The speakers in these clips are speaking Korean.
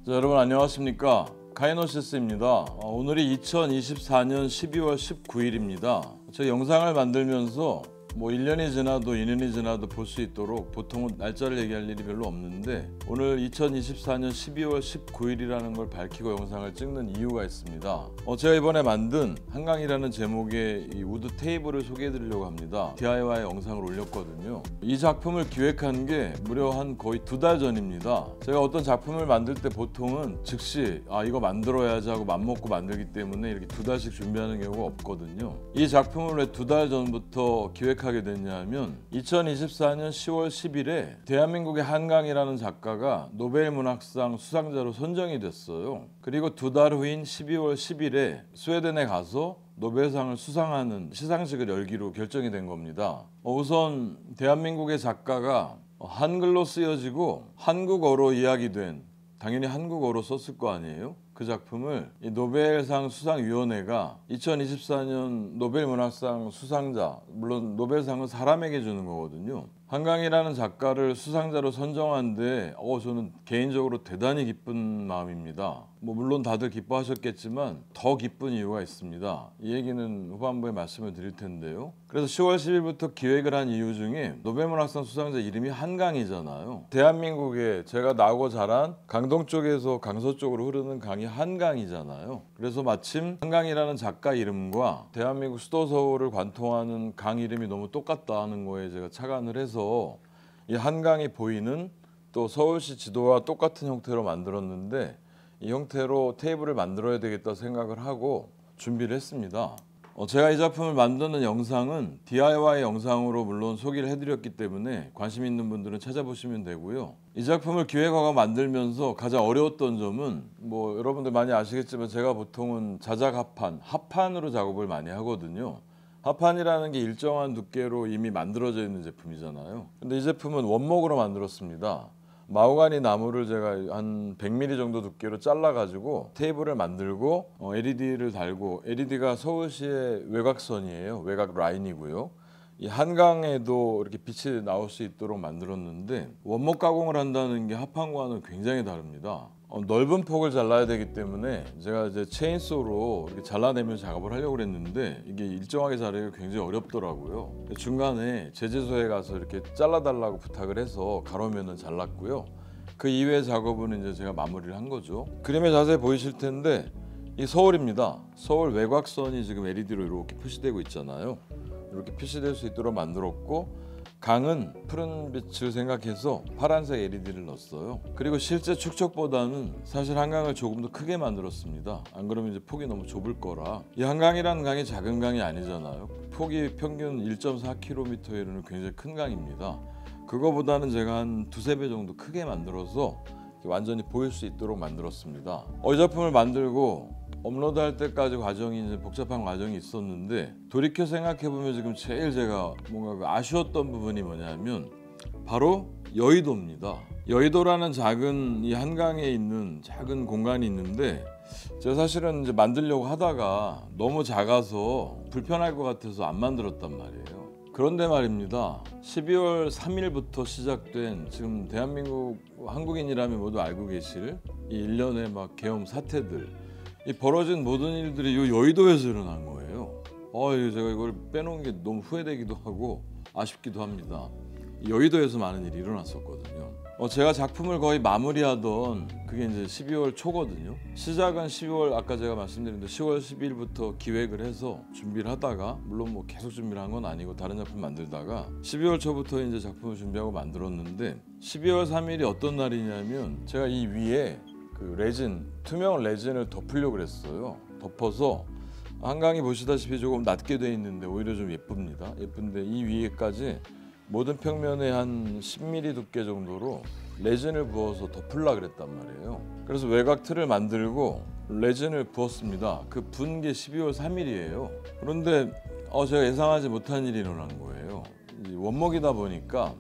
자, 여러분 안녕하십니까? 카이노시스입니다. 오늘이 2024년 12월 19일입니다. 제가 영상을 만들면서 1년이 지나도 2년이 지나도 볼 수 있도록 보통은 날짜를 얘기할 일이 별로 없는데 오늘 2024년 12월 19일이라는 걸 밝히고 영상을 찍는 이유가 있습니다. 제가 이번에 만든 한강이라는 제목의 이 우드 테이블을 소개해 드리려고 합니다. DIY 영상을 올렸거든요. 이 작품을 기획한 게 무려 거의 2달 전입니다. 제가 어떤 작품을 만들 때 보통은 즉시 이거 만들어야지 하고 맘먹고 만들기 때문에 이렇게 2달씩 준비하는 경우가 없거든요. 이 작품을 왜 2달 전부터 기획하게 됐냐면 2024년 10월 10일에 대한민국의 한강이라는 작가가 노벨 문학상 수상자로 선정이 됐어요. 그리고 2달 후인 12월 10일에 스웨덴에 가서 노벨상을 수상하는 시상식을 열기로 결정이 된 겁니다. 우선 대한민국의 작가가 한글로 쓰여지고 한국어로 이야기된, 당연히 한국어로 썼을 거 아니에요? 그 작품을 이 노벨상 수상위원회가 2024년 노벨 문학상 수상자, 물론 노벨상은 사람에게 주는 거거든요. 한강이라는 작가를 수상자로 선정한데 저는 개인적으로 대단히 기쁜 마음입니다. 물론 다들 기뻐하셨겠지만 더 기쁜 이유가 있습니다. 이 얘기는 후반부에 말씀을 드릴 텐데요. 그래서 10월 10일부터 기획을 한 이유 중에 노벨문학상 수상자 이름이 한강이잖아요. 대한민국에 제가 나고 자란 강동 쪽에서 강서 쪽으로 흐르는 강이 한강이잖아요. 그래서 마침 한강이라는 작가 이름과 대한민국 수도 서울을 관통하는 강 이름이 너무 똑같다는 거에 제가 착안을 해서 이 한강이 보이는 또 서울시 지도와 똑같은 형태로 만들었는데 이 형태로 테이블을 만들어야 되겠다 생각을 하고 준비를 했습니다. 제가 이 작품을 만드는 영상은 DIY 영상으로 물론 소개를 해드렸기 때문에 관심 있는 분들은 찾아보시면 되고요. 이 작품을 기획하고 만들면서 가장 어려웠던 점은 여러분들 많이 아시겠지만 제가 보통은 자작 합판으로 작업을 많이 하거든요. 합판이라는 게 일정한 두께로 이미 만들어져 있는 제품이잖아요. 근데 이 제품은 원목으로 만들었습니다. 마호가니 나무를 제가 한 100mm 정도 두께로 잘라가지고 테이블을 만들고 LED를 달고, LED가 서울시의 외곽선이에요. 외곽 라인이고요. 이 한강에도 이렇게 빛이 나올 수 있도록 만들었는데 원목 가공을 한다는 게 합판과는 굉장히 다릅니다. 넓은 폭을 잘라야 되기 때문에 제가 이제 체인소로 이렇게 잘라내면 작업을 하려고 그랬는데 이게 일정하게 자르기가 굉장히 어렵더라고요. 중간에 제재소에 가서 이렇게 잘라달라고 부탁을 해서 가로면은 잘랐고요. 그 이외의 작업은 이제 제가 마무리를 한 거죠. 그림에 자세히 보이실 텐데 이 서울입니다. 서울 외곽선이 지금 LED로 이렇게 표시되고 있잖아요. 이렇게 표시될 수 있도록 만들었고, 강은 푸른 빛을 생각해서 파란색 LED를 넣었어요. 그리고 실제 축척보다는 사실 한강을 조금 더 크게 만들었습니다. 안 그러면 이제 폭이 너무 좁을 거라. 이 한강이라는 강이 작은 강이 아니잖아요. 폭이 평균 1.4km에 이르는 굉장히 큰 강입니다. 그거보다는 제가 한 2~3배 정도 크게 만들어서 완전히 보일 수 있도록 만들었습니다. 이 작품을 만들고 업로드할 때까지 과정이 이제 복잡한 과정이 있었는데 돌이켜 생각해보면 지금 제일 제가 뭔가 아쉬웠던 부분이 뭐냐면 바로 여의도입니다. 여의도라는 작은 이 한강에 있는 작은 공간이 있는데 제가 사실은 이제 만들려고 하다가 너무 작아서 불편할 것 같아서 안 만들었단 말이에요. 그런데 말입니다. 12월 3일부터 시작된 지금 대한민국 한국인이라면 모두 알고 계실 이 일련의 계엄 사태들, 이 벌어진 모든 일들이 이 여의도에서 일어난 거예요. 제가 이걸 빼놓은 게 너무 후회되기도 하고 아쉽기도 합니다. 여의도에서 많은 일이 일어났었거든요. 제가 작품을 거의 마무리하던 그게 이제 12월 초거든요. 시작은 12월, 아까 제가 말씀드린 대로 10월 10일부터 기획을 해서 준비를 하다가, 물론 계속 준비를 한 건 아니고 다른 작품 만들다가 12월 초부터 이제 작품을 준비하고 만들었는데 12월 3일이 어떤 날이냐면 제가 이 위에 투명 레진을 덮으려고 그랬어요. 덮어서 한강이 보시다시피 조금 낮게 돼 있는데 오히려 좀 예쁩니다. 예쁜데 이 위에까지 모든 평면에 한 10mm 두께 정도로 레진을 부어서 덮으려고 그랬단 말이에요. 그래서 외곽 틀을 만들고 레진을 부었습니다. 그 부은 게 12월 3일이에요. 그런데 제가 예상하지 못한 일이 일어난 거예요. 원목이다 보니까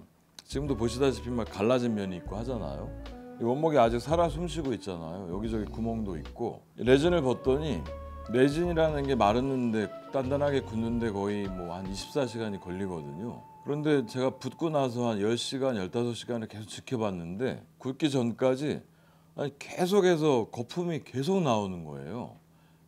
지금도 보시다시피 갈라진 면이 있고 하잖아요. 이 원목이 아직 살아 숨쉬고 있잖아요. 여기저기 구멍도 있고. 레진을 벗더니 레진이라는 게 마르는데, 단단하게 굳는데 거의 한 24시간이 걸리거든요. 그런데 제가 붓고 나서 한 10시간, 15시간을 계속 지켜봤는데 굳기 전까지 아니, 계속해서 거품이 계속 나오는 거예요.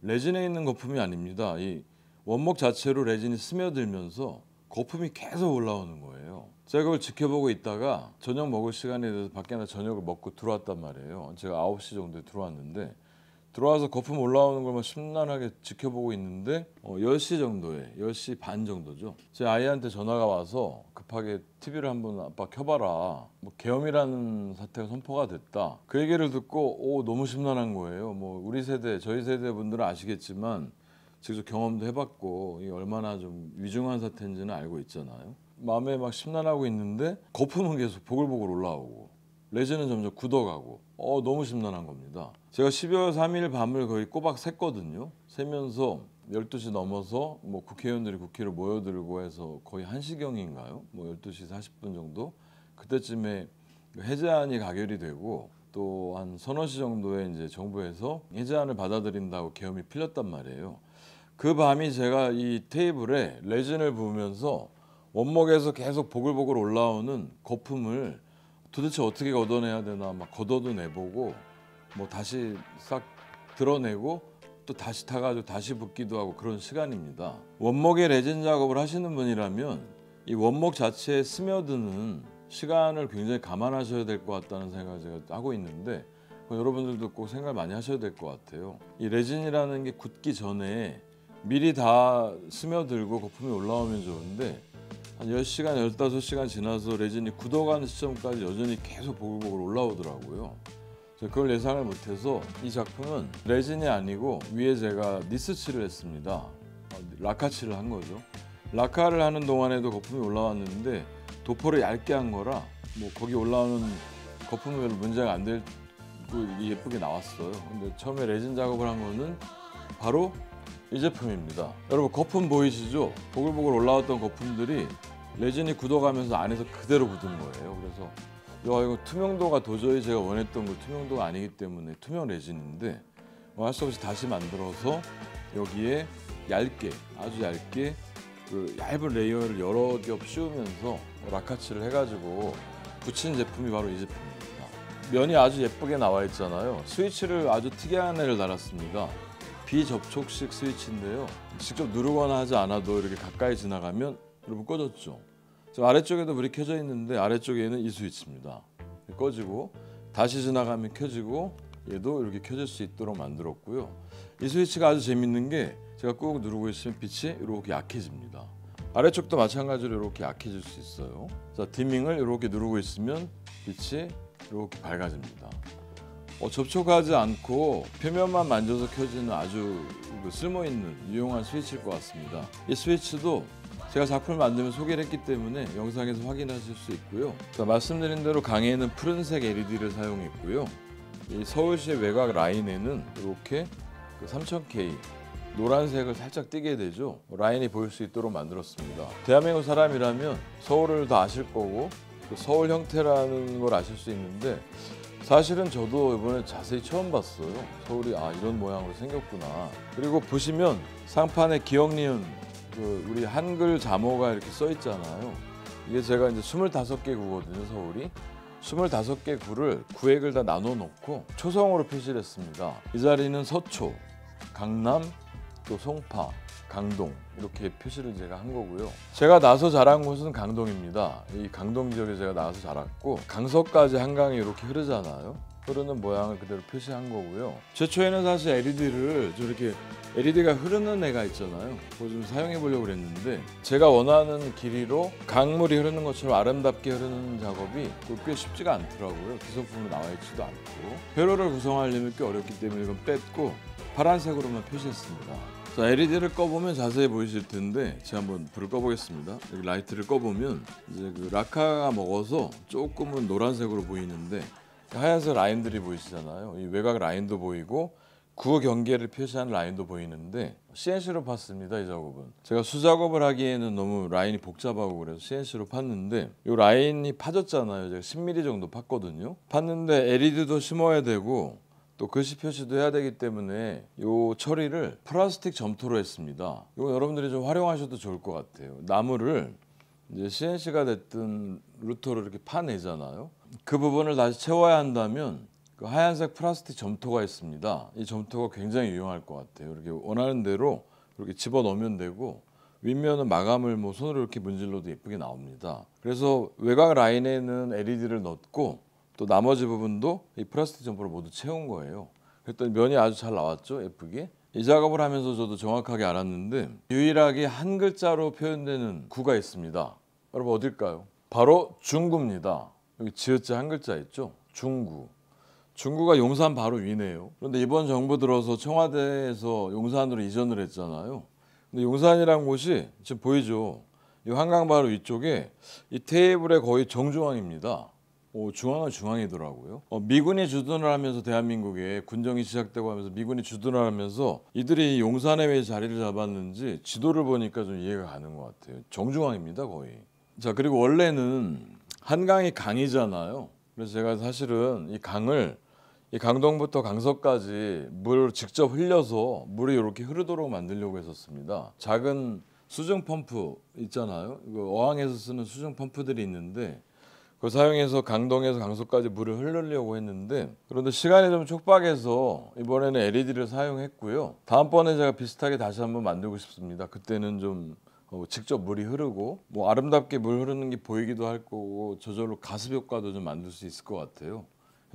레진에 있는 거품이 아닙니다. 이 원목 자체로 레진이 스며들면서 거품이 계속 올라오는 거예요. 제가 그걸 지켜보고 있다가 저녁 먹을 시간이 돼서 밖에 나 저녁을 먹고 들어왔단 말이에요. 제가 9시 정도에 들어왔는데 들어와서 거품 올라오는 걸 막 심란하게 지켜보고 있는데 10시 정도에 10시 반 정도죠. 제 아이한테 전화가 와서 급하게 TV를 한번 아빠 켜봐라. 뭐 계엄이라는 사태가 선포가 됐다. 그 얘기를 듣고 너무 심란한 거예요. 뭐 우리 세대 저희 세대 분들은 아시겠지만 직접 경험도 해봤고 이게 얼마나 좀 위중한 사태인지는 알고 있잖아요. 마음에 막 심란하고 있는데 거품은 계속 보글보글 올라오고 레진은 점점 굳어가고 너무 심란한 겁니다. 제가 12월 3일 밤을 거의 꼬박 샜거든요. 세면서 12시 넘어서 뭐 국회의원들이 국회로 모여들고 해서 거의 1시경인가요? 뭐 12시 40분 정도? 그때쯤에 해제안이 가결이 되고 또 한 서너 시 정도에 이제 정부에서 해제안을 받아들인다고 계엄이 풀렸단 말이에요. 그 밤이 제가 이 테이블에 레진을 부으면서 원목에서 계속 보글보글 올라오는 거품을 도대체 어떻게 걷어내야 되나 막 걷어도 내보고 뭐 다시 싹 드러내고 또 다시 타가지고 다시 붓기도 하고 그런 시간입니다. 원목에 레진 작업을 하시는 분이라면 이 원목 자체에 스며드는 시간을 굉장히 감안하셔야 될 것 같다는 생각을 제가 하고 있는데 여러분들도 꼭 생각을 많이 하셔야 될 것 같아요. 이 레진이라는 게 굳기 전에 미리 다 스며들고 거품이 올라오면 좋은데 한 10시간, 15시간 지나서 레진이 굳어가는 시점까지 여전히 계속 보글보글 올라오더라고요. 그걸 예상을 못해서 이 작품은 레진이 아니고 위에 제가 니스칠을 했습니다. 라카칠을 한 거죠. 라카를 하는 동안에도 거품이 올라왔는데 도포를 얇게 한 거라 뭐 거기 올라오는 거품은 별로 문제가 안 되고 예쁘게 나왔어요. 근데 처음에 레진 작업을 한 거는 바로 이 제품입니다. 여러분 거품 보이시죠? 보글보글 올라왔던 거품들이 레진이 굳어가면서 안에서 그대로 묻은 거예요. 그래서 이거 투명도가 도저히 제가 원했던 그 투명도가 아니기 때문에 투명 레진인데 할 수 없이 다시 만들어서 여기에 얇게 아주 얇게 그 얇은 레이어를 여러 겹 씌우면서 라카칠을 해가지고 붙인 제품이 바로 이 제품입니다. 면이 아주 예쁘게 나와 있잖아요. 스위치를 아주 특이한 애를 달았습니다. 비접촉식 스위치인데요. 직접 누르거나 하지 않아도 이렇게 가까이 지나가면 여러분 꺼졌죠. 저 아래쪽에도 불이 켜져 있는데 아래쪽에는 이 스위치입니다. 꺼지고 다시 지나가면 켜지고 얘도 이렇게 켜질 수 있도록 만들었고요. 이 스위치가 아주 재밌는 게 제가 꾹 누르고 있으면 빛이 이렇게 약해집니다. 아래쪽도 마찬가지로 이렇게 약해질 수 있어요. 자, 디밍을 이렇게 누르고 있으면 빛이 이렇게 밝아집니다. 접촉하지 않고 표면만 만져서 켜지는 아주 쓸모있는 유용한 스위치일 것 같습니다. 이 스위치도 제가 작품을 만들면 소개를 했기 때문에 영상에서 확인하실 수 있고요. 자, 말씀드린 대로 강에는 푸른색 LED를 사용했고요. 이 서울시의 외곽 라인에는 이렇게 3000K 노란색을 살짝 띄게 되죠. 라인이 보일 수 있도록 만들었습니다. 대한민국 사람이라면 서울을 다 아실 거고 서울 형태라는 걸 아실 수 있는데 사실은 저도 이번에 자세히 처음 봤어요. 서울이 이런 모양으로 생겼구나. 그리고 보시면 상판에 기억, 니은 우리 한글 자모가 이렇게 써 있잖아요. 이게 제가 이제 25개 구거든요, 서울이. 25개 구를 구획을 다 나눠 놓고 초성으로 표시를 했습니다. 이 자리는 서초, 강남, 또 송파, 강동 이렇게 표시를 제가 한 거고요. 제가 나서 자란 곳은 강동입니다. 이 강동 지역에 제가 나서 자랐고 강서까지 한강이 이렇게 흐르잖아요. 흐르는 모양을 그대로 표시한 거고요. 최초에는 사실 LED를 저렇게 LED가 흐르는 애가 있잖아요. 그거 좀 사용해 보려고 그랬는데 제가 원하는 길이로 강물이 흐르는 것처럼 아름답게 흐르는 작업이 꽤 쉽지가 않더라고요. 기성품으로 나와 있지도 않고 회로를 구성하려면 꽤 어렵기 때문에 이건 뺐고 파란색으로만 표시했습니다. 자, LED를 꺼보면 자세히 보이실 텐데 제가 한번 불을 꺼보겠습니다. 여기 라이트를 꺼보면 이제 그 라카가 먹어서 조금은 노란색으로 보이는데 하얀색 라인들이 보이시잖아요. 이 외곽 라인도 보이고 구 경계를 표시한 라인도 보이는데 CNC로 팠습니다. 이 작업은 제가 수작업을 하기에는 너무 라인이 복잡하고 그래서 CNC로 팠는데 이 라인이 파졌잖아요. 제가 10mm 정도 팠거든요. 팠는데 LED도 심어야 되고 또 글씨 표시도 해야 되기 때문에 이 처리를 플라스틱 점토로 했습니다. 이거 여러분들이 좀 활용하셔도 좋을 것 같아요. 나무를 이제 CNC가 됐든 루터로 이렇게 파내잖아요. 그 부분을 다시 채워야 한다면 그 하얀색 플라스틱 점토가 있습니다. 이 점토가 굉장히 유용할 것 같아요. 이렇게 원하는 대로 이렇게 집어넣으면 되고 윗면은 마감을 뭐 손으로 이렇게 문질러도 예쁘게 나옵니다. 그래서 외곽 라인에는 LED를 넣고 또 나머지 부분도 이 플라스틱 점포를 모두 채운 거예요. 그랬더니 면이 아주 잘 나왔죠, 예쁘게. 이 작업을 하면서 저도 정확하게 알았는데 유일하게 한 글자로 표현되는 구가 있습니다. 여러분 어딜까요? 바로 중구입니다. 여기 지읒자 한 글자 있죠? 중구. 중구가 용산 바로 위네요. 그런데 이번 정부 들어서 청와대에서 용산으로 이전을 했잖아요. 근데 용산이란 곳이 지금 보이죠? 이 한강 바로 위쪽에 이 테이블의 거의 정중앙입니다. 중앙은 중앙이더라고요. 미군이 주둔을 하면서 대한민국에 군정이 시작되고 하면서 미군이 주둔을 하면서 이들이 용산에 왜 자리를 잡았는지 지도를 보니까 좀 이해가 가는 것 같아요. 정중앙입니다, 거의. 자, 그리고 원래는 한강이 강이잖아요. 그래서 제가 사실은 이 강을 이 강동부터 강서까지 물을 직접 흘려서 물이 이렇게 흐르도록 만들려고 했었습니다. 작은 수중 펌프 있잖아요. 이거 어항에서 쓰는 수중 펌프들이 있는데 그걸 사용해서 강동에서 강서까지 물을 흐르려고 했는데 그런데 시간이 좀 촉박해서 이번에는 LED를 사용했고요. 다음번에 제가 비슷하게 다시 한번 만들고 싶습니다. 그때는 좀 직접 물이 흐르고 뭐 아름답게 물 흐르는 게 보이기도 할 거고 저절로 가습 효과도 좀 만들 수 있을 것 같아요.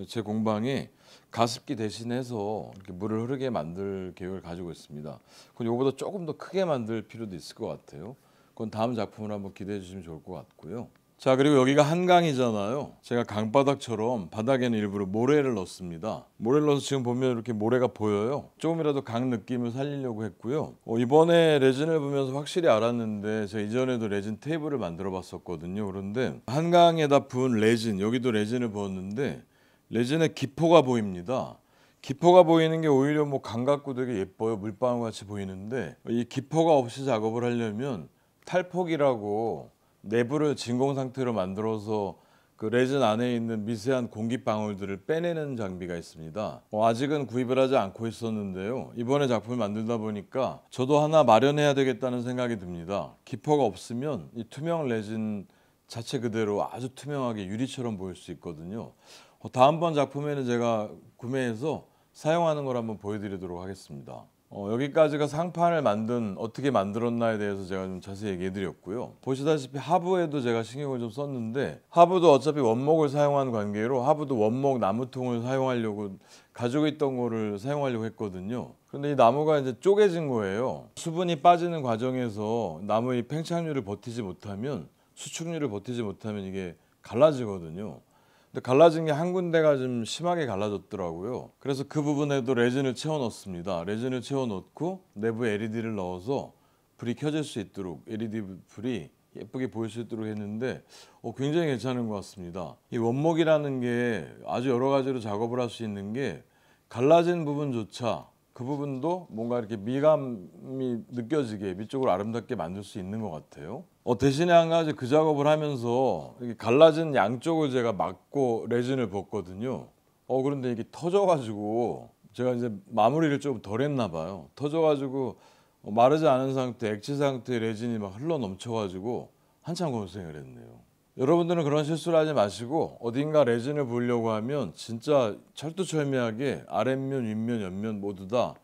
제 공방에 가습기 대신해서 이렇게 물을 흐르게 만들 계획을 가지고 있습니다. 그건 이거보다 조금 더 크게 만들 필요도 있을 것 같아요. 그건 다음 작품을 한번 기대해 주시면 좋을 것 같고요. 자, 그리고 여기가 한강이잖아요. 제가 강바닥처럼 바닥에는 일부러 모래를 넣습니다. 모래를 넣어서 지금 보면 이렇게 모래가 보여요. 조금이라도 강 느낌을 살리려고 했고요. 이번에 레진을 보면서 확실히 알았는데 제가 이전에도 레진 테이블을 만들어 봤었거든요. 그런데 한강에다 부은 레진, 여기도 레진을 부었는데 레진의 기포가 보입니다. 기포가 보이는 게 오히려 뭐 강 같고 되게 예뻐요. 물방울 같이 보이는데 이 기포가 없이 작업을 하려면 탈폭이라고 내부를 진공 상태로 만들어서 그 레진 안에 있는 미세한 공기 방울들을 빼내는 장비가 있습니다. 아직은 구입을 하지 않고 있었는데요. 이번에 작품을 만들다 보니까 저도 하나 마련해야 되겠다는 생각이 듭니다. 기포가 없으면 이 투명 레진 자체 그대로 아주 투명하게 유리처럼 보일 수 있거든요. 다음번 작품에는 제가 구매해서 사용하는 걸 한번 보여드리도록 하겠습니다. 여기까지가 상판을 어떻게 만들었나에 대해서 제가 좀 자세히 얘기해드렸고요. 보시다시피 하부에도 제가 신경을 좀 썼는데 하부도 어차피 원목을 사용한 관계로 하부도 원목 나무통을 사용하려고 가지고 있던 거를 사용하려고 했거든요. 그런데 이 나무가 이제 쪼개진 거예요. 수분이 빠지는 과정에서 나무의 팽창률을 버티지 못하면 수축률을 버티지 못하면 이게 갈라지거든요. 근데 갈라진 게 한 군데가 좀 심하게 갈라졌더라고요. 그래서 그 부분에도 레진을 채워 넣습니다. 레진을 채워 넣고 내부에 LED를 넣어서 불이 켜질 수 있도록 LED 불이 예쁘게 보일 수 있도록 했는데 굉장히 괜찮은 것 같습니다. 이 원목이라는 게 아주 여러 가지로 작업을 할 수 있는 게 갈라진 부분조차 그 부분도 뭔가 이렇게 미감이 느껴지게 밑쪽으로 아름답게 만들 수 있는 것 같아요. 대신에 한 가지 그 작업을 하면서 이렇게 갈라진 양쪽을 제가 막고 레진을 붓거든요. 그런데 이게 터져가지고 제가 이제 마무리를 좀 덜 했나 봐요. 터져가지고 마르지 않은 상태, 액체 상태의 레진이 막 흘러 넘쳐가지고 한참 고생을 했네요. 여러분들은 그런 실수를 하지 마시고 어딘가 레진을 부으려고 하면 진짜 철두철미하게 아랫면, 윗면, 옆면 모두 다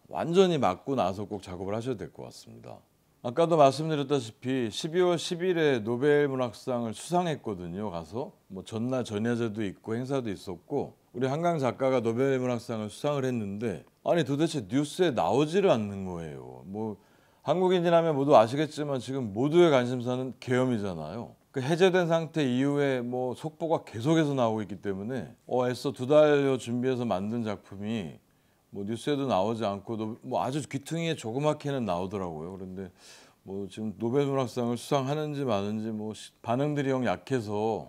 완전히 막고 나서 꼭 작업을 하셔야 될 것 같습니다. 아까도 말씀드렸다시피 12월 10일에 노벨문학상을 수상했거든요. 가서 뭐 전날 전야제도 있고 행사도 있었고 우리 한강 작가가 노벨문학상을 수상을 했는데 아니 도대체 뉴스에 나오지를 않는 거예요. 뭐 한국인이라면 모두 아시겠지만 지금 모두의 관심사는 계엄이잖아요. 그 해제된 상태 이후에 뭐 속보가 계속해서 나오고 있기 때문에 애써 2달여 준비해서 만든 작품이 뭐 뉴스에도 나오지 않고 뭐 아주 귀퉁이에 조그맣게는 나오더라고요. 그런데 뭐 지금 노벨문학상을 수상하는지 마는지 뭐 반응들이 영 약해서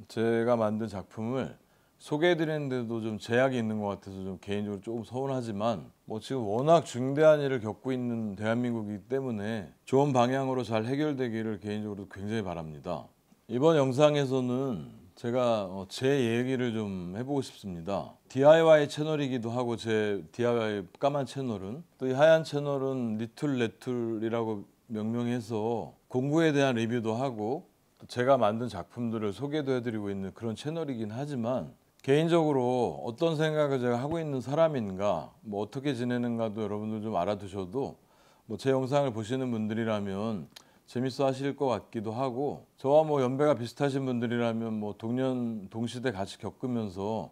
제가 만든 작품을 소개해드리는데도 좀 제약이 있는 것 같아서 좀 개인적으로 조금 서운하지만 뭐 지금 워낙 중대한 일을 겪고 있는 대한민국이기 때문에 좋은 방향으로 잘 해결되기를 개인적으로 굉장히 바랍니다. 이번 영상에서는 제가 제 얘기를 좀 해보고 싶습니다. DIY 채널이기도 하고 제 DIY 까만 채널은 또 이 하얀 채널은 리툴 레툴이라고 명명해서 공구에 대한 리뷰도 하고 또 제가 만든 작품들을 소개도 해드리고 있는 그런 채널이긴 하지만 개인적으로 어떤 생각을 제가 하고 있는 사람인가, 뭐 어떻게 지내는가도 여러분들 좀 알아두셔도 뭐 제 영상을 보시는 분들이라면 재밌어 하실 것 같기도 하고, 저와 뭐 연배가 비슷하신 분들이라면 뭐 동년 동시대 같이 겪으면서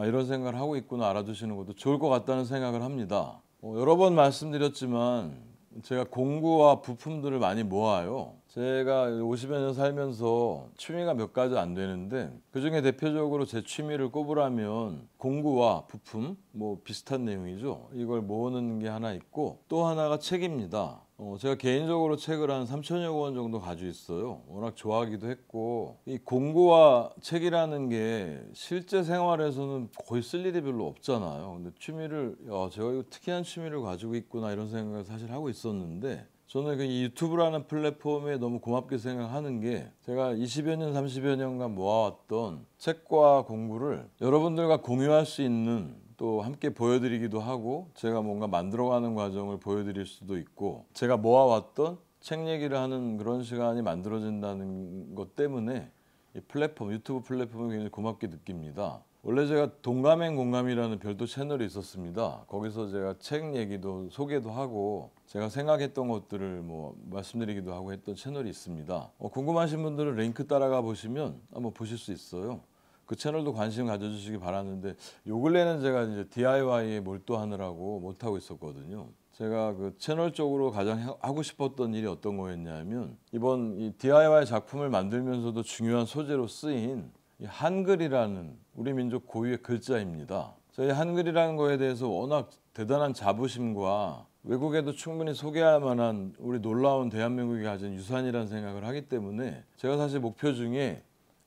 이런 생각을 하고 있구나 알아두시는 것도 좋을 것 같다는 생각을 합니다. 여러 번 말씀드렸지만 제가 공구와 부품들을 많이 모아요. 제가 50여 년 살면서 취미가 몇 가지 안 되는데 그중에 대표적으로 제 취미를 꼽으라면 공구와 부품, 뭐 비슷한 내용이죠. 이걸 모으는 게 하나 있고, 또 하나가 책입니다. 제가 개인적으로 책을 한 3천여 권 정도 가지고 있어요. 워낙 좋아하기도 했고, 이 공구와 책이라는 게 실제 생활에서는 거의 쓸 일이 별로 없잖아요. 근데 취미를, 제가 이거 특이한 취미를 가지고 있구나 이런 생각을 사실 하고 있었는데, 저는 그 유튜브라는 플랫폼에 너무 고맙게 생각하는 게, 제가 20여 년, 30여 년간 모아왔던 책과 공부를 여러분들과 공유할 수 있는, 또 함께 보여드리기도 하고 제가 뭔가 만들어가는 과정을 보여드릴 수도 있고, 제가 모아왔던 책 얘기를 하는 그런 시간이 만들어진다는 것 때문에 이 플랫폼, 유튜브 플랫폼을 굉장히 고맙게 느낍니다. 원래 제가 동감행 공감이라는 별도 채널이 있었습니다. 거기서 제가 책 얘기도 소개도 하고 제가 생각했던 것들을 뭐 말씀드리기도 하고 했던 채널이 있습니다. 궁금하신 분들은 링크 따라가 보시면 한번 보실 수 있어요. 그 채널도 관심 가져주시기 바라는데, 요 근래는 제가 이제 DIY에 몰두하느라고 못하고 있었거든요. 제가 그 채널 쪽으로 가장 하고 싶었던 일이 어떤 거였냐면, 이번 이 DIY 작품을 만들면서도 중요한 소재로 쓰인 이 한글이라는 우리 민족 고유의 글자입니다. 저희 한글이라는 거에 대해서 워낙 대단한 자부심과 외국에도 충분히 소개할 만한 우리 놀라운 대한민국이 가진 유산이라는 생각을 하기 때문에, 제가 사실 목표 중에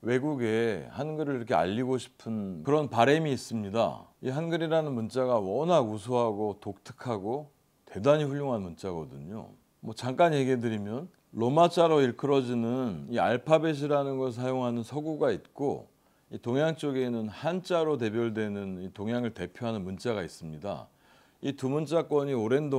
외국에 한글을 이렇게 알리고 싶은 그런 바람이 있습니다. 이 한글이라는 문자가 워낙 우수하고 독특하고 대단히 훌륭한 문자거든요. 뭐 잠깐 얘기해 드리면, 로마자로 일컬어지는 이 알파벳이라는 걸 사용하는 서구가 있고, 이 동양 쪽에는 한자로 대별되는 이 동양을 대표하는 문자가 있습니다. 이 두 문자권이 오랜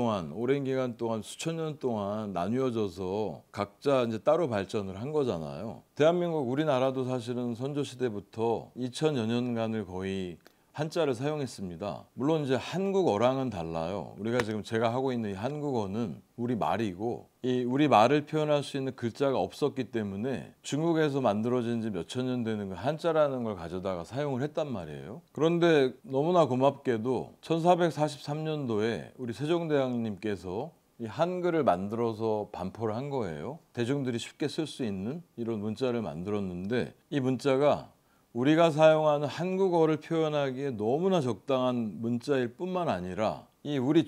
기간 동안 수천 년 동안 나뉘어져서 각자 이제 따로 발전을 한 거잖아요. 대한민국, 우리나라도 사실은 선조 시대부터 2000여 년간을 거의 한자를 사용했습니다. 물론 이제 한국어랑은 달라요. 우리가 지금 제가 하고 있는 이 한국어는 우리 말이고, 이 우리 말을 표현할 수 있는 글자가 없었기 때문에 중국에서 만들어진 지 몇천 년 되는 그 한자라는 걸 가져다가 사용을 했단 말이에요. 그런데 너무나 고맙게도 1443년도에 우리 세종대왕님께서 이 한글을 만들어서 반포를 한 거예요. 대중들이 쉽게 쓸 수 있는 이런 문자를 만들었는데, 이 문자가 우리가 사용하는 한국어를 표현하기에 너무나 적당한 문자일 뿐만 아니라, 이 우리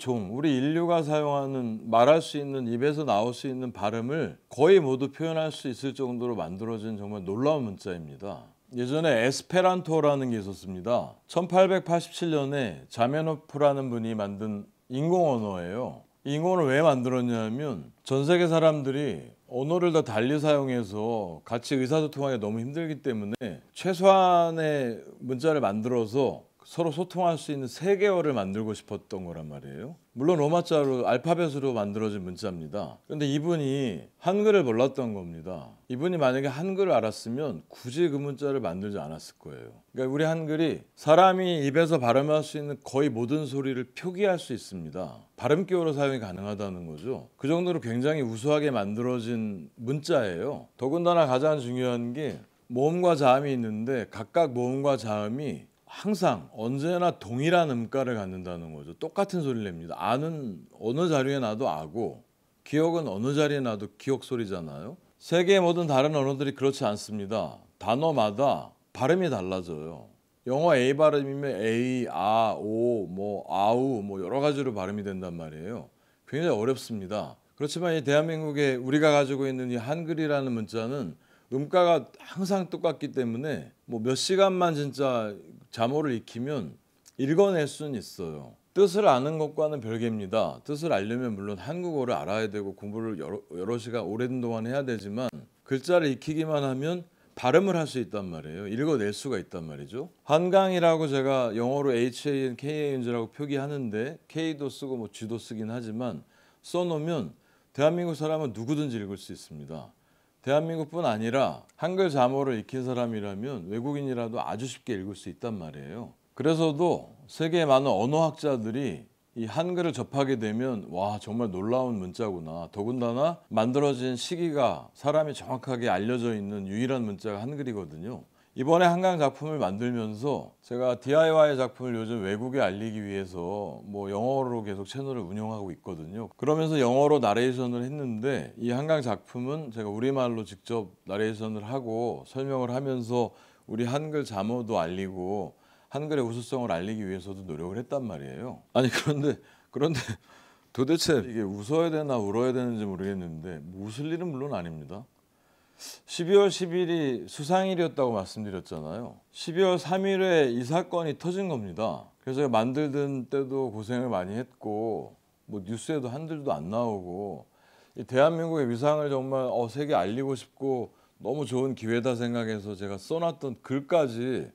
인류가 사용하는, 말할 수 있는, 입에서 나올 수 있는 발음을 거의 모두 표현할 수 있을 정도로 만들어진 정말 놀라운 문자입니다. 예전에 에스페란토라는 게 있었습니다. 1887년에 자메노프라는 분이 만든 인공언어예요. 이 인공언어를 왜 만들었냐면, 전 세계 사람들이 언어를 다 달리 사용해서 같이 의사소통하기 너무 힘들기 때문에 최소한의 문자를 만들어서 서로 소통할 수 있는 세계어를 만들고 싶었던 거란 말이에요. 물론 로마자로, 알파벳으로 만들어진 문자입니다. 그런데 이분이 한글을 몰랐던 겁니다. 이분이 만약에 한글을 알았으면 굳이 그 문자를 만들지 않았을 거예요. 그러니까 우리 한글이 사람이 입에서 발음할 수 있는 거의 모든 소리를 표기할 수 있습니다. 발음기호로 사용이 가능하다는 거죠. 그 정도로 굉장히 우수하게 만들어진 문자예요. 더군다나 가장 중요한 게 모음과 자음이 있는데, 각각 모음과 자음이 항상 언제나 동일한 음가를 갖는다는 거죠. 똑같은 소리를 냅니다. 아는 어느 자리에 놔도 아고, 기억은 어느 자리에 놔도 기억 소리잖아요. 세계의 모든 다른 언어들이 그렇지 않습니다. 단어마다 발음이 달라져요. 영어 A 발음이면 A, 아, 오, 뭐 아우, 뭐 여러 가지로 발음이 된단 말이에요. 굉장히 어렵습니다. 그렇지만 이 대한민국에 우리가 가지고 있는 이 한글이라는 문자는 음가가 항상 똑같기 때문에 뭐 몇 시간만 진짜 자모를 익히면 읽어낼 수는 있어요. 뜻을 아는 것과는 별개입니다. 뜻을 알려면 물론 한국어를 알아야 되고 공부를 여러 시간 오랜 동안 해야 되지만, 글자를 익히기만 하면 발음을 할 수 있단 말이에요. 읽어낼 수가 있단 말이죠. 한강이라고 제가 영어로 HANKANG라고 표기하는데, K도 쓰고 뭐 G도 쓰긴 하지만 써놓으면 대한민국 사람은 누구든지 읽을 수 있습니다. 대한민국뿐 아니라 한글 자모를 익힌 사람이라면 외국인이라도 아주 쉽게 읽을 수 있단 말이에요. 그래서도 세계의 많은 언어학자들이 이 한글을 접하게 되면 와 정말 놀라운 문자구나. 더군다나 만들어진 시기가 사람이 정확하게 알려져 있는 유일한 문자가 한글이거든요. 이번에 한강 작품을 만들면서 제가 DIY 작품을 요즘 외국에 알리기 위해서 뭐 영어로 계속 채널을 운영하고 있거든요. 그러면서 영어로 나레이션을 했는데 이 한강 작품은 제가 우리말로 직접 나레이션을 하고 설명을 하면서 우리 한글 자모도 알리고 한글의 우수성을 알리기 위해서도 노력을 했단 말이에요. 아니 그런데 도대체 이게 웃어야 되나 울어야 되는지 모르겠는데 뭐 웃을 일은 물론 아닙니다. 12월 10일이 수상일이었다고 말씀드렸잖아요. 12월 3일에 이 사건이 터진 겁니다. 그래서 제가 만들던 때도 고생을 많이 했고 뭐 뉴스에도 한들도 안 나오고 이 대한민국의 위상을 정말 세계에 알리고 싶고 너무 좋은 기회다 생각해서 제가 써놨던 글까지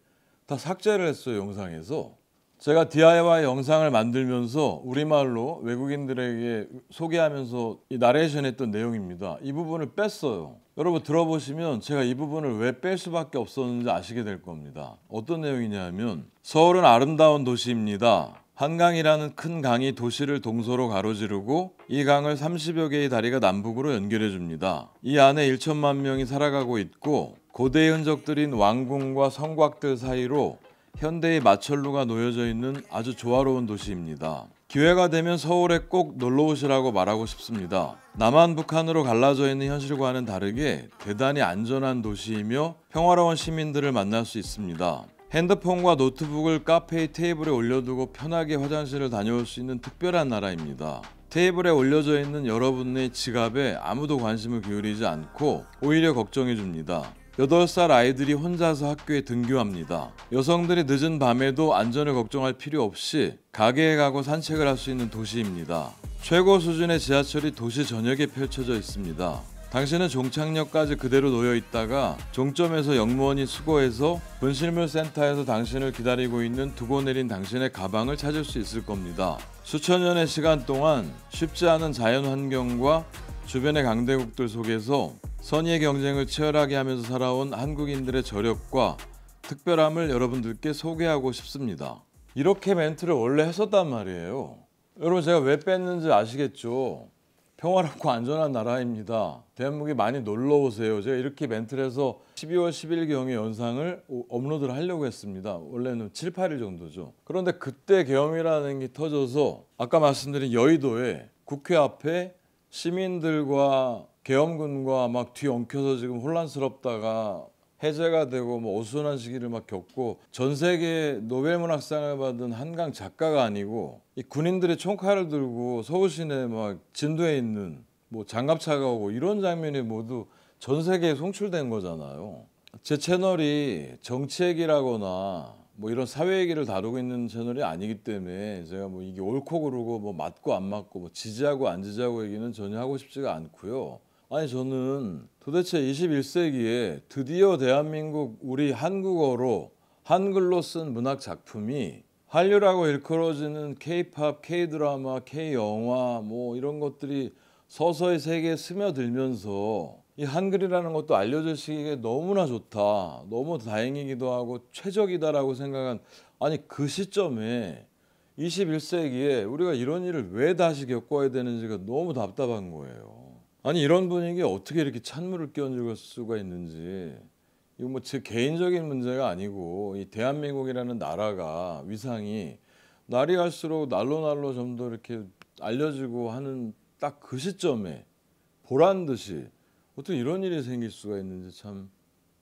다 삭제를 했어요. 영상에서. 제가 DIY 영상을 만들면서 우리말로 외국인들에게 소개하면서 이 나레이션 했던 내용입니다. 이 부분을 뺐어요. 여러분 들어보시면 제가 이 부분을 왜 뺄 수밖에 없었는지 아시게 될 겁니다. 어떤 내용이냐면 서울은 아름다운 도시입니다. 한강이라는 큰 강이 도시를 동서로 가로지르고 이 강을 30여 개의 다리가 남북으로 연결해 줍니다. 이 안에 1천만 명이 살아가고 있고 고대의 흔적들인 왕궁과 성곽들 사이로 현대의 마철루가 놓여져 있는 아주 조화로운 도시입니다. 기회가 되면 서울에 꼭 놀러 오시라고 말하고 싶습니다. 남한 북한으로 갈라져 있는 현실과는 다르게 대단히 안전한 도시이며 평화로운 시민들을 만날 수 있습니다. 핸드폰과 노트북을 카페의 테이블에 올려두고 편하게 화장실을 다녀올 수 있는 특별한 나라입니다. 테이블에 올려져 있는 여러분의 지갑에 아무도 관심을 기울이지 않고 오히려 걱정해 줍니다. 8살 아이들이 혼자서 학교에 등교합니다. 여성들이 늦은 밤에도 안전을 걱정할 필요 없이 가게에 가고 산책을 할 수 있는 도시입니다. 최고 수준의 지하철이 도시 전역에 펼쳐져 있습니다. 당신은 종착역까지 그대로 놓여 있다가 종점에서 역무원이 수거해서 분실물 센터에서 당신을 기다리고 있는 두고 내린 당신의 가방을 찾을 수 있을 겁니다. 수천 년의 시간 동안 쉽지 않은 자연 환경과 주변의 강대국들 속에서 선의의 경쟁을 치열하게 하면서 살아온 한국인들의 저력과 특별함을 여러분들께 소개하고 싶습니다. 이렇게 멘트를 원래 했었단 말이에요. 여러분 제가 왜 뺐는지 아시겠죠? 평화롭고 안전한 나라입니다. 대한민국에 많이 놀러 오세요. 제가 이렇게 멘트를 해서 12월 10일경에 영상을 업로드를 하려고 했습니다. 원래는 7, 8일 정도죠. 그런데 그때 계엄이라는 게 터져서 아까 말씀드린 여의도에 국회 앞에 시민들과 계엄군과 막 뒤엉켜서 지금 혼란스럽다가 해제가 되고 뭐 어수선한 시기를 막 겪고 전 세계 노벨문학상을 받은 한강 작가가 아니고 이 군인들이 총칼을 들고 서울 시내 막 진도에 있는 뭐 장갑차가 오고 이런 장면이 모두 전 세계에 송출된 거잖아요. 제 채널이 정치 얘기라거나 뭐 이런 사회 얘기를 다루고 있는 채널이 아니기 때문에 제가 뭐 이게 옳고 그르고 뭐 맞고 안 맞고 뭐 지지하고 안 지지하고 얘기는 전혀 하고 싶지가 않고요. 아니 저는 도대체 21세기에 드디어 대한민국 우리 한국어로 한글로 쓴 문학 작품이 한류라고 일컬어지는 K-팝, K-드라마, K-영화 뭐 이런 것들이 서서히 세계에 스며들면서 이 한글이라는 것도 알려질 시기에 너무나 좋다. 너무 다행이기도 하고 최적이다라고 생각한 아니 그 시점에 21세기에 우리가 이런 일을 왜 다시 겪어야 되는지가 너무 답답한 거예요. 아니 이런 분위기에 어떻게 이렇게 찬물을 끼얹을 수가 있는지 이거 뭐 제 개인적인 문제가 아니고 이 대한민국이라는 나라가 위상이 날이 갈수록 날로 좀 더 이렇게 알려지고 하는 딱 그 시점에 보란 듯이 어떻게 이런 일이 생길 수가 있는지 참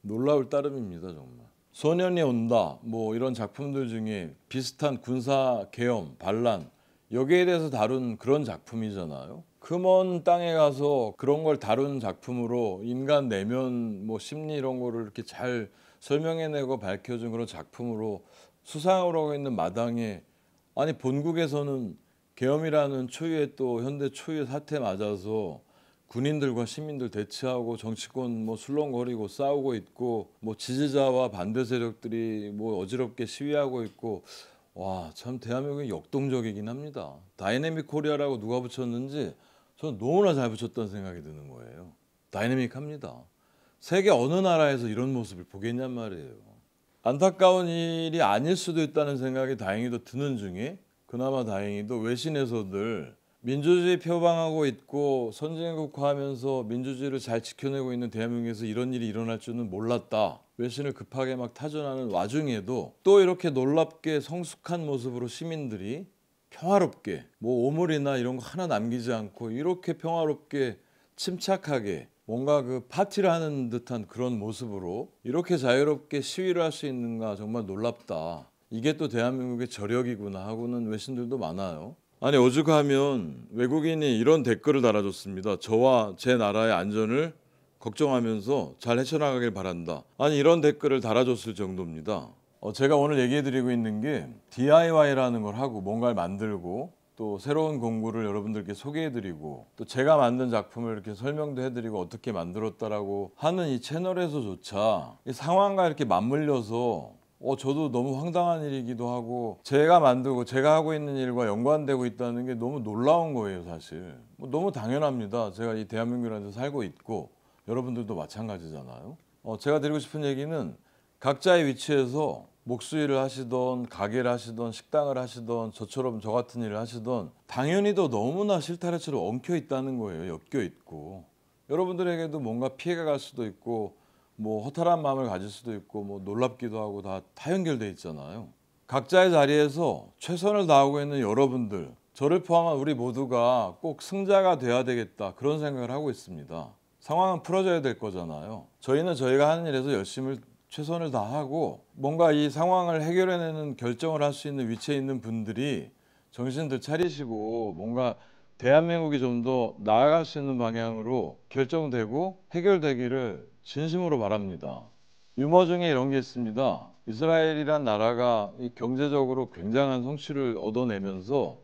놀라울 따름입니다. 정말. 소년이 온다 뭐 이런 작품들 중에 비슷한 군사 계엄, 반란 여기에 대해서 다룬 그런 작품이잖아요. 그 먼 땅에 가서 그런 걸 다룬 작품으로 인간 내면 뭐 심리 이런 거를 이렇게 잘 설명해내고 밝혀준 그런 작품으로 수상을 하고 있는 마당에 아니 본국에서는 계엄이라는 초유의 또 현대 초유의 사태에 맞아서 군인들과 시민들 대치하고 정치권 뭐 술렁거리고 싸우고 있고 뭐 지지자와 반대 세력들이 뭐 어지럽게 시위하고 있고 와 참 대한민국이 역동적이긴 합니다. 다이내믹 코리아라고 누가 붙였는지 저는 너무나 잘 붙였다는 생각이 드는 거예요. 다이내믹합니다. 세계 어느 나라에서 이런 모습을 보겠냔 말이에요. 안타까운 일이 아닐 수도 있다는 생각이 다행히도 드는 중에 그나마 다행히도 외신에서들 민주주의 표방하고 있고 선진국화하면서 민주주의를 잘 지켜내고 있는 대한민국에서 이런 일이 일어날 줄은 몰랐다. 외신을 급하게 막 타전하는 와중에도 또 이렇게 놀랍게 성숙한 모습으로 시민들이 평화롭게 뭐 오물이나 이런 거 하나 남기지 않고 이렇게 평화롭게 침착하게 뭔가 그 파티를 하는 듯한 그런 모습으로 이렇게 자유롭게 시위를 할 수 있는가 정말 놀랍다. 이게 또 대한민국의 저력이구나 하고는 외신들도 많아요. 아니 오죽하면 외국인이 이런 댓글을 달아줬습니다. 저와 제 나라의 안전을 걱정하면서 잘 헤쳐나가길 바란다. 아니 이런 댓글을 달아줬을 정도입니다. 제가 오늘 얘기해드리고 있는 게 DIY라는 걸 하고 뭔가를 만들고 또 새로운 공구를 여러분들께 소개해드리고 또 제가 만든 작품을 이렇게 설명도 해드리고 어떻게 만들었다라고 하는 이 채널에서조차 이 상황과 이렇게 맞물려서 저도 너무 황당한 일이기도 하고 제가 만들고 제가 하고 있는 일과 연관되고 있다는 게 너무 놀라운 거예요 사실. 너무 당연합니다. 제가 이 대한민국에서 살고 있고 여러분들도 마찬가지잖아요. 제가 드리고 싶은 얘기는 각자의 위치에서 목수일을 하시던 가게를 하시던 식당을 하시던 저처럼 저 같은 일을 하시던 당연히도 너무나 실타래처럼 엉켜 있다는 거예요. 엮여 있고 여러분들에게도 뭔가 피해가 갈 수도 있고 뭐 허탈한 마음을 가질 수도 있고 뭐 놀랍기도 하고 다 연결돼 있잖아요. 각자의 자리에서 최선을 다하고 있는 여러분들 저를 포함한 우리 모두가 꼭 승자가 돼야 되겠다 그런 생각을 하고 있습니다. 상황은 풀어져야 될 거잖아요. 저희는 저희가 하는 일에서 열심히 최선을 다하고 뭔가 이 상황을 해결해내는 결정을 할 수 있는 위치에 있는 분들이 정신들 차리시고 뭔가 대한민국이 좀 더 나아갈 수 있는 방향으로 결정되고 해결되기를 진심으로 바랍니다. 유머 중에 이런 게 있습니다. 이스라엘이란 나라가 경제적으로 굉장한 성취를 얻어내면서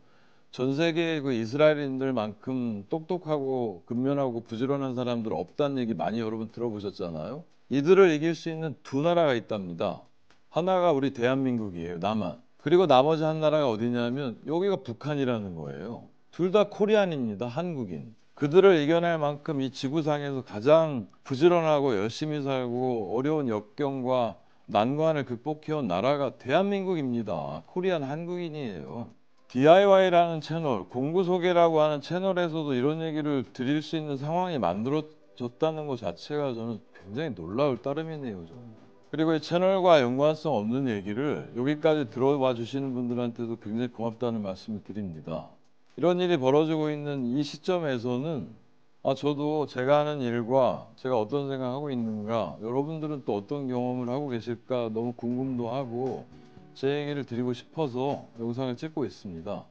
전 세계 그 이스라엘인들만큼 똑똑하고 근면하고 부지런한 사람들 없다는 얘기 많이 여러분 들어보셨잖아요. 이들을 이길 수 있는 두 나라가 있답니다. 하나가 우리 대한민국이에요. 남한. 그리고 나머지 한 나라가 어디냐면 여기가 북한이라는 거예요. 둘 다 코리안입니다. 한국인. 그들을 이겨낼 만큼 이 지구상에서 가장 부지런하고 열심히 살고 어려운 역경과 난관을 극복해온 나라가 대한민국입니다. 코리안 한국인이에요. DIY라는 채널, 공구 소개라고 하는 채널에서도 이런 얘기를 드릴 수 있는 상황이 만들어졌다는 것 자체가 저는 굉장히 놀라울 따름이네요. 저는. 그리고 이 채널과 연관성 없는 얘기를 여기까지 들어봐 주시는 분들한테도 굉장히 고맙다는 말씀을 드립니다. 이런 일이 벌어지고 있는 이 시점에서는 저도 제가 하는 일과 제가 어떤 생각하고 있는가, 여러분들은 또 어떤 경험을 하고 계실까 너무 궁금도 하고 제 얘기를 드리고 싶어서 영상을 찍고 있습니다.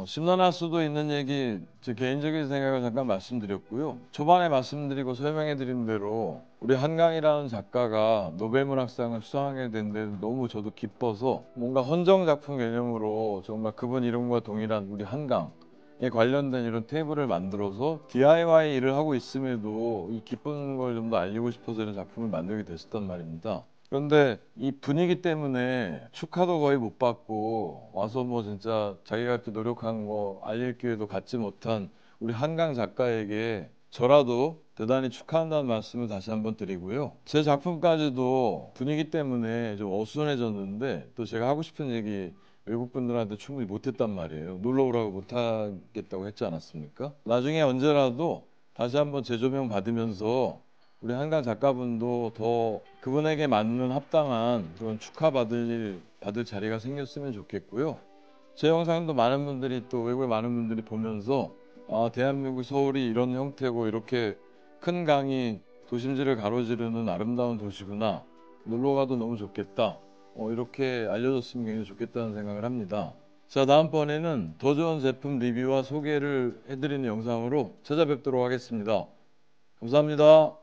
심란할 수도 있는 얘기, 제 개인적인 생각을 잠깐 말씀드렸고요. 초반에 말씀드리고 설명해드린 대로 우리 한강이라는 작가가 노벨문학상을 수상하게 된 데 너무 저도 기뻐서 뭔가 헌정작품 개념으로 정말 그분 이름과 동일한 우리 한강에 관련된 이런 테이블을 만들어서 DIY 일을 하고 있음에도 이 기쁜 걸 좀 더 알리고 싶어서 이런 작품을 만들게 됐었단 말입니다. 그런데 이 분위기 때문에 축하도 거의 못 받고 와서 뭐 진짜 자기가 이렇게 노력한 거 알릴 기회도 갖지 못한 우리 한강 작가에게 저라도 대단히 축하한다는 말씀을 다시 한번 드리고요. 제 작품까지도 분위기 때문에 좀 어수선해졌는데 또 제가 하고 싶은 얘기 외국 분들한테 충분히 못했단 말이에요. 놀러 오라고 못하겠다고 했지 않았습니까? 나중에 언제라도 다시 한번 재조명 받으면서 우리 한강 작가분도 더 그분에게 맞는 합당한 그런 축하받을 자리가 생겼으면 좋겠고요. 제 영상도 많은 분들이 또 외국의 많은 분들이 보면서 대한민국 서울이 이런 형태고 이렇게 큰 강이 도심지를 가로지르는 아름다운 도시구나. 놀러 가도 너무 좋겠다. 이렇게 알려줬으면 굉장히 좋겠다는 생각을 합니다. 자, 다음번에는 더 좋은 제품 리뷰와 소개를 해드리는 영상으로 찾아뵙도록 하겠습니다. 감사합니다.